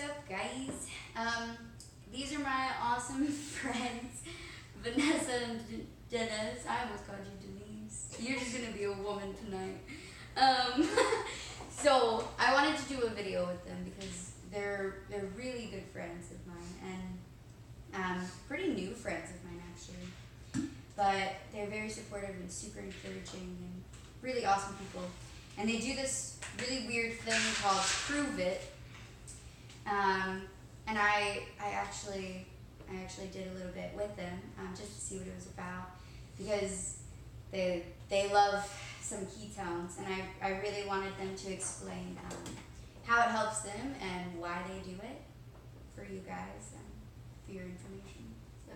up, guys? These are my awesome friends, Vanessa and Dennis. I almost called you Denise. You're just gonna be a woman tonight. So I wanted to do a video with them because they're really good friends of mine and pretty new friends of mine actually. But they're very supportive and super encouraging and really awesome people. And they do this really weird thing called Prove It. And I actually did a little bit with them just to see what it was about because they love some ketones, and I really wanted them to explain how it helps them and why they do it for you guys and for your information. So.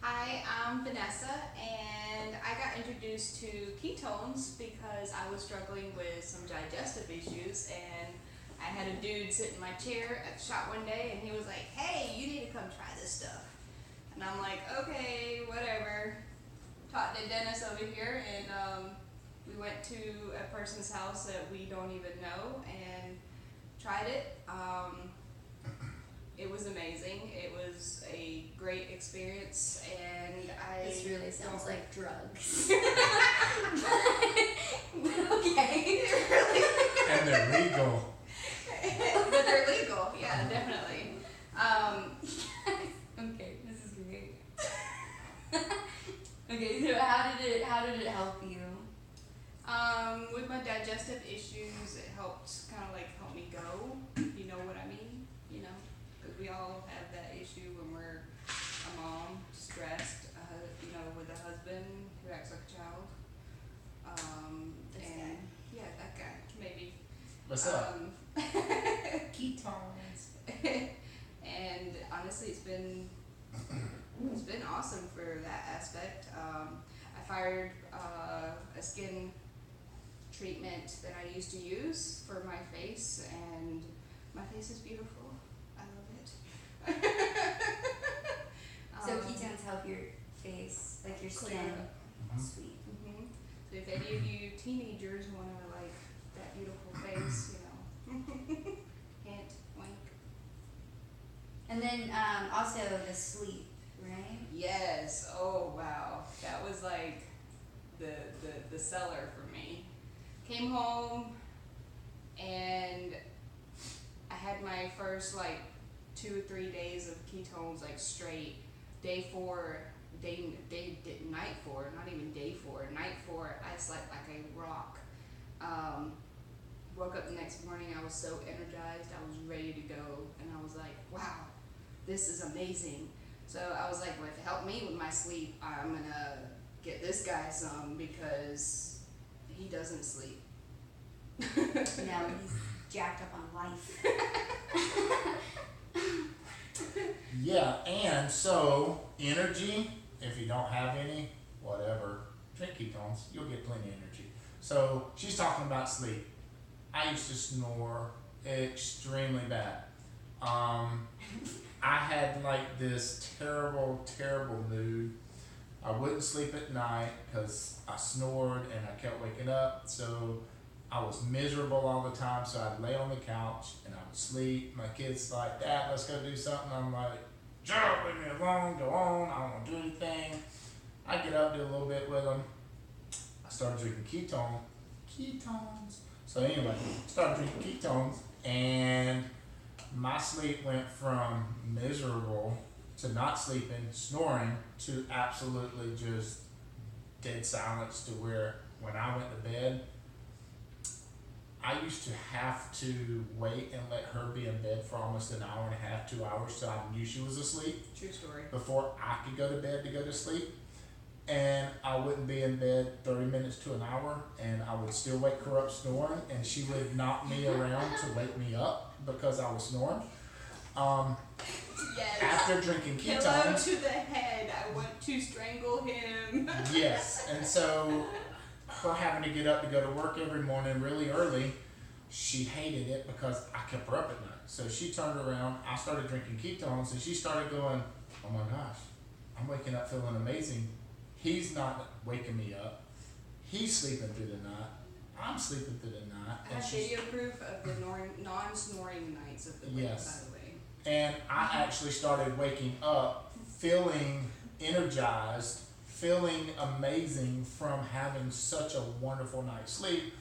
Hi, I'm Vanessa, and I got introduced to ketones because I was struggling with some digestive issues, and I had a dude sit in my chair at the shop one day, and he was like, "Hey, you need to come try this stuff." And I'm like, "Okay, whatever." Talked to Dennis over here, and we went to a person's house that we don't even know and tried it. It was amazing. It was a great experience, and This really sounds like drugs. Okay. And they're legal. But they're legal, yeah, definitely. Okay, this is great. Okay, so how did it help you? With my digestive issues, it helped kind of like help me go. You know what I mean? You know, because we all have that issue when we're a mom, stressed. You know, with a husband who acts like a child. This and guy. yeah, that guy maybe. What's up? Ketones. And honestly, it's been awesome for that aspect. I fired a skin treatment that I used to use for my face, and my face is beautiful. I love it. So ketones help your face, like your skin. Sweet. Mm-hmm. So if any of you teenagers want to like that beautiful face, you know, hint, wink. And then also the sleep, right? Yes. Oh wow, that was like the seller for me. Came home and I had my first like 2 or 3 days of ketones like straight. Night 4, not even day 4, night 4, I slept like a rock. Woke up the next morning, I was so energized, I was ready to go, and I was like, wow, this is amazing. So I was like, well, if it helped me with my sleep, I'm gonna get this guy some because he doesn't sleep. No, he's jacked up on life. Yeah, and so energy, if you don't have any, whatever, drink ketones, you'll get plenty of energy. So she's talking about sleep. I used to snore extremely bad. I had like this terrible mood. I wouldn't sleep at night because I snored and I kept waking up. So I was miserable all the time. So I'd lay on the couch and I would sleep. My kids like, "Dad, let's go do something." I'm like, "Shut up, leave me alone, go on, I don't want to do anything." I get up, do a little bit with them. I started drinking ketones. So anyway, started drinking ketones, and my sleep went from miserable to not sleeping, snoring, to absolutely just dead silence, to where when I went to bed, I used to have to wait and let her be in bed for almost an hour and a half, 2 hours, so I knew she was asleep. True story. Before I could go to bed to go to sleep. And I wouldn't be in bed 30 minutes to an hour, and I would still wake her up snoring, and she would knock me around to wake me up because I was snoring. Yes. After drinking Pillow ketones. to the head. I want to strangle him. Yes, and so her having to get up to go to work every morning really early, she hated it because I kept her up at night. So she turned around, I started drinking ketones, and she started going, "Oh my gosh, I'm waking up feeling amazing. He's not waking me up. He's sleeping through the night. I'm sleeping through the night. I have video proof of the non-snoring nights of the week, Yes. by the way. And I actually started waking up feeling energized, feeling amazing from having such a wonderful night's sleep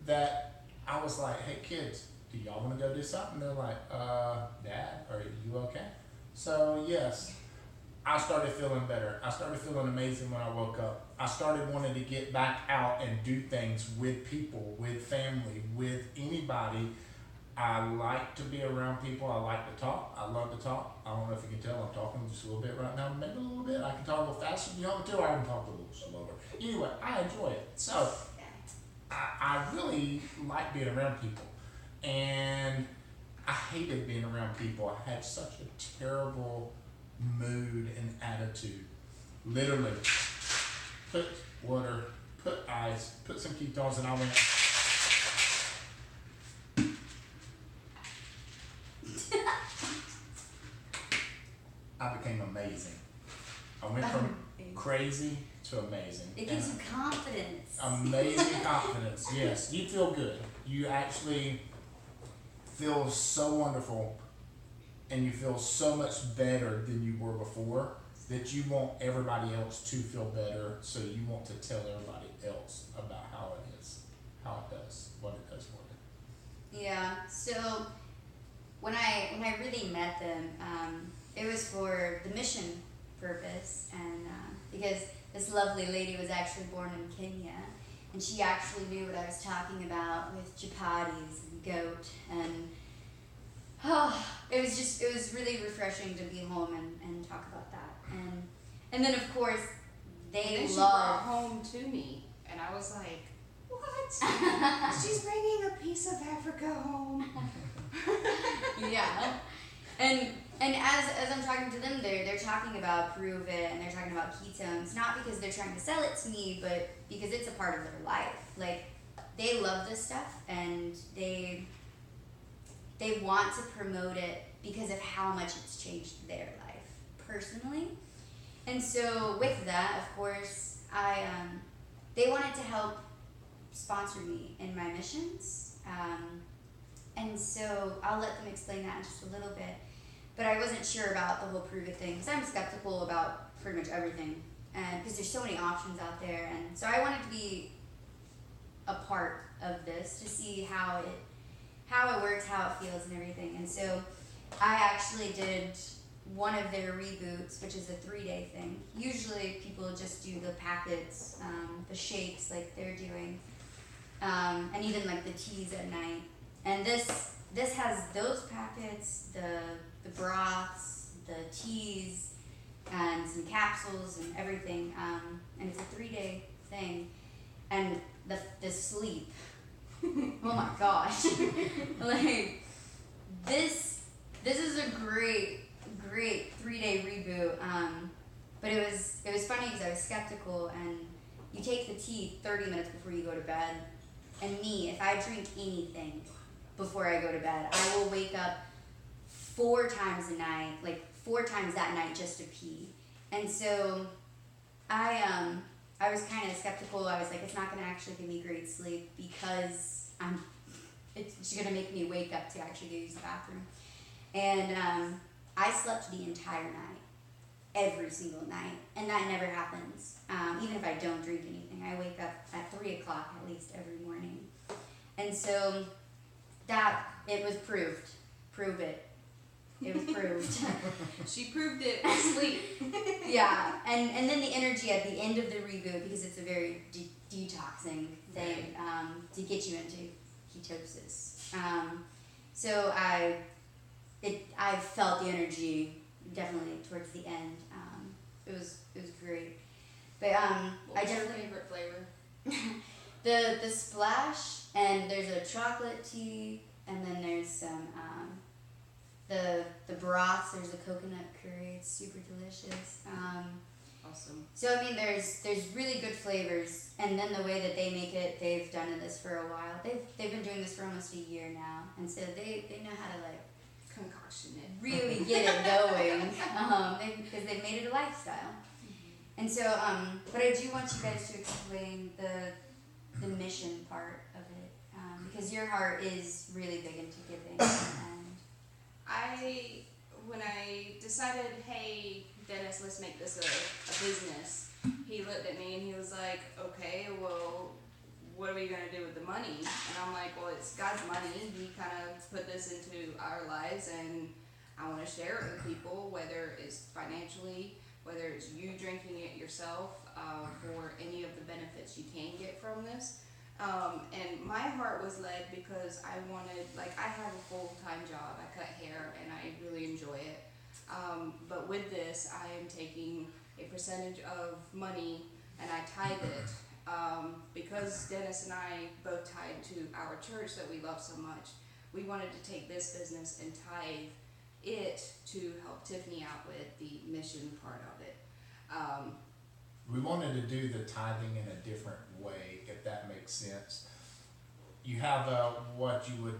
that I was like, hey kids, do y'all want to go do something? They're like, Dad, are you okay? So yes, I started feeling better. I started feeling amazing when I woke up. I started wanting to get back out and do things with people, with family, with anybody. I like to be around people. I like to talk. I love to talk. I don't know if you can tell I'm talking just a little bit right now, maybe a little bit. I can talk a little faster if you want me to, or I can talk a little slower. Anyway, I enjoy it. So I really like being around people. And I hated being around people. I had such a terrible mood and attitude. Literally, put water, put ice, put some ketones, and I went. I became amazing. I went from crazy to amazing. It gives you confidence. Amazing confidence. Yes, you feel good. You actually feel so wonderful, and you feel so much better than you were before that you want everybody else to feel better, so you want to tell everybody else about how it is, how it does, what it does for you. Yeah. So when I really met them, it was for the mission purpose, and because this lovely lady was actually born in Kenya, and she actually knew what I was talking about with chapatis and goat, and it was really refreshing to be home and talk about that, and then of course they and then love. she brought home to me, and I was like, what? She's bringing a piece of Africa home. Yeah. And as I'm talking to them, they're talking about Prove It, and they're talking about ketones, not because they're trying to sell it to me, but because it's a part of their life. Like, they love this stuff, and they want to promote it because of how much it's changed their life personally. And so with that, of course, they wanted to help sponsor me in my missions. And so I'll let them explain that in just a little bit. But I wasn't sure about the whole Prove It thing, because I'm skeptical about pretty much everything, and because there's so many options out there. And so I wanted to be a part of this to see how it works, how it feels, and everything. And so I actually did one of their reboots, which is a 3-day thing. Usually people just do the packets, the shakes like they're doing, and even like the teas at night. And this has those packets, the broths, the teas, and some capsules and everything. And it's a 3-day thing. And the sleep. Oh my gosh. Like, this is a great 3-day reboot. But it was funny because I was skeptical, and you take the tea 30 minutes before you go to bed. And me, if I drink anything before I go to bed, I will wake up 4 times a night, like 4 times that night just to pee. And so I was kind of skeptical. I was like, it's not going to actually give me great sleep because it's going to make me wake up to actually go use the bathroom. And I slept the entire night, every single night, and that never happens. Even if I don't drink anything, I wake up at 3 o'clock at least every morning. And so that, it was proved. Prove it. It was proved. She proved it with sleep. Yeah, and then the energy at the end of the reboot, because it's a very detoxing thing, to get you into ketosis. So I felt the energy definitely towards the end. It was great. But What's your favorite flavor? the splash, and there's a chocolate tea, and then there's some the broths. There's a coconut curry. It's super delicious. Awesome. So I mean, there's really good flavors, and then the way that they make it, they've done this for a while. They've been doing this for almost a year now, and so they know how to like Concoction it. really get it going, because they've made it a lifestyle. Mm-hmm. And so, but I do want you guys to explain the mission part of it. because your heart is really big into giving. And When I decided, hey, Dennis, let's make this a business, he looked at me and he was like, okay, well, what are we going to do with the money? And I'm like, well, it's God's money. He kind of put this into our lives, and I want to share it with people, whether it's financially, whether it's you drinking it yourself, for any of the benefits you can get from this. And my heart was led because I wanted, like, I have a full-time job. I cut hair and I really enjoy it. But with this, I am taking a percentage of money and I tithe it. Because Dennis and I both tied to our church that we love so much, we wanted to take this business and tithe it to help Tiffany out with the mission part of it. We wanted to do the tithing in a different way, if that makes sense. You have what you would,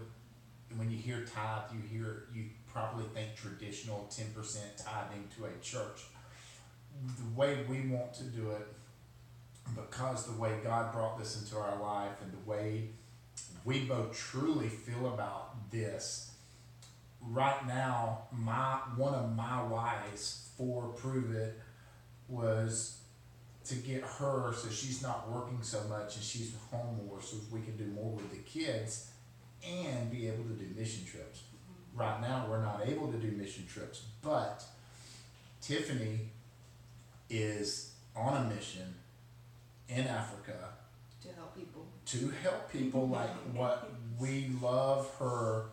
when you hear tithe, you probably think traditional 10% tithing to a church. The way we want to do it, because the way God brought this into our life and the way we both truly feel about this, right now, one of my whys for Prove It was to get her so she's not working so much and she's home more, so we can do more with the kids and be able to do mission trips. Right now we're not able to do mission trips, but Tiffany is on a mission in Africa To help people. like what we love her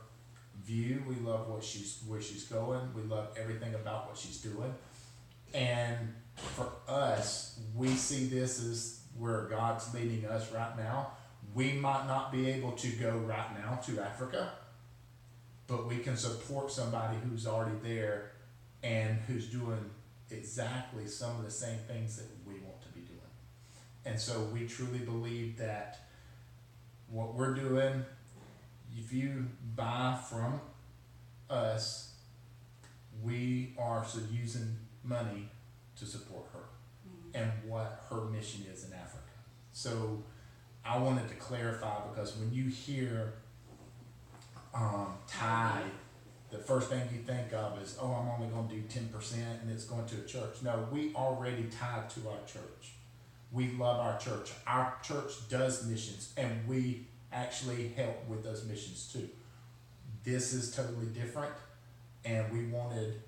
view, we love where she's going, we love everything about what she's doing. And for us, we see this as where God's leading us right now. We might not be able to go right now to Africa, but we can support somebody who's already there and who's doing exactly some of the same things that we want to be doing. And so we truly believe that what we're doing, if you buy from us, we are using money to support her and what her mission is in Africa. So I wanted to clarify, because when you hear tithe, the first thing you think of is, oh, I'm only going to do 10% and it's going to a church. No, we already tithe to our church. We love our church. Our church does missions, and we actually help with those missions too. This is totally different, and we wanted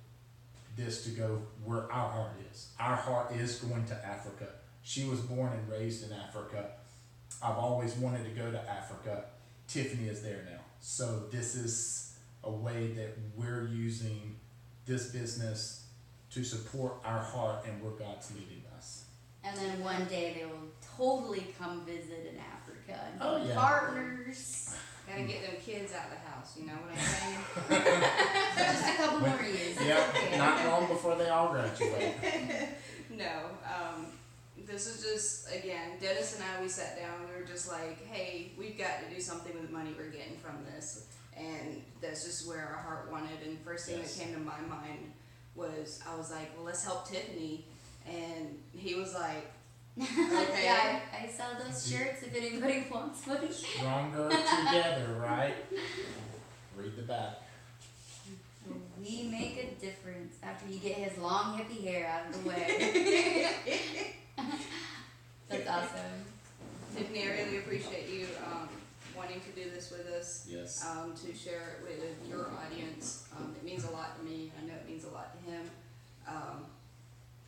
this to go where our heart is. Our heart is going to Africa. She was born and raised in Africa. I've always wanted to go to Africa. Tiffany is there now. So this is a way that we're using this business to support our heart and where God's leading us. And then one day they will totally come visit in Africa and Oh, be yeah. partners. Gotta get them kids out of the house, you know what I'm saying? Just a couple more years. Yep, not long before they all graduate. No, this is just, again, Dennis and I, we sat down and we were just like, hey, we've got to do something with the money we're getting from this. And that's just where our heart wanted. And first thing Yes. that came to my mind was, I was like, well, let's help Tiffany. And he was like, okay. Yeah, I sell those shirts if anybody wants one. Stronger together, right? Read the back. We make a difference after you get his long hippie hair out of the way. That's awesome. Tiffany, I really appreciate you wanting to do this with us. Yes. To share it with your audience. It means a lot to me. I know it means a lot to him.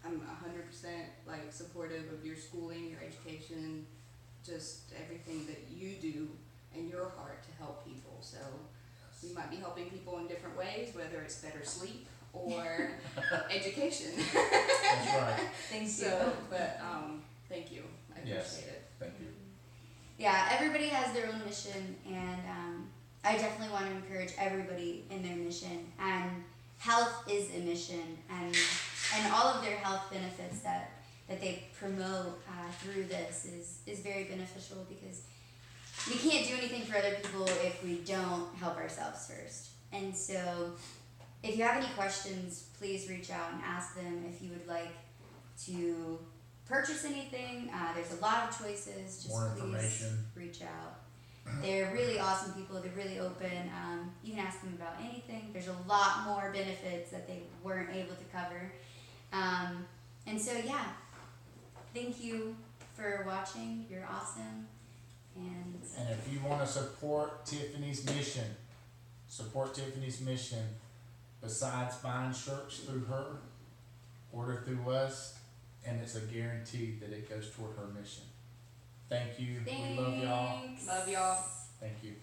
I'm 100% like supportive of your schooling, your education, just everything that you do in your heart to help people. So we might be helping people in different ways, whether it's better sleep or education. That's right. Thank you. So, but thank you. I Yes. appreciate it. Thank you. Yeah, everybody has their own mission, and I definitely want to encourage everybody in their mission. And health is a mission, and all of their health benefits that they promote through this is very beneficial, because we can't do anything for other people if we don't help ourselves first. And so if you have any questions, please reach out and ask them. If you would like to purchase anything, there's a lot of choices. Just More please information. reach out. They're really awesome people. They're really open. You can ask them about anything. There's a lot more benefits that they weren't able to cover. And so, yeah, thank you for watching. You're awesome. And if you want to support Tiffany's mission, besides buying shirts through her, order through us, and it's a guarantee that it goes toward her mission. Thank you. thanks. We love y'all. Love y'all. Thank you.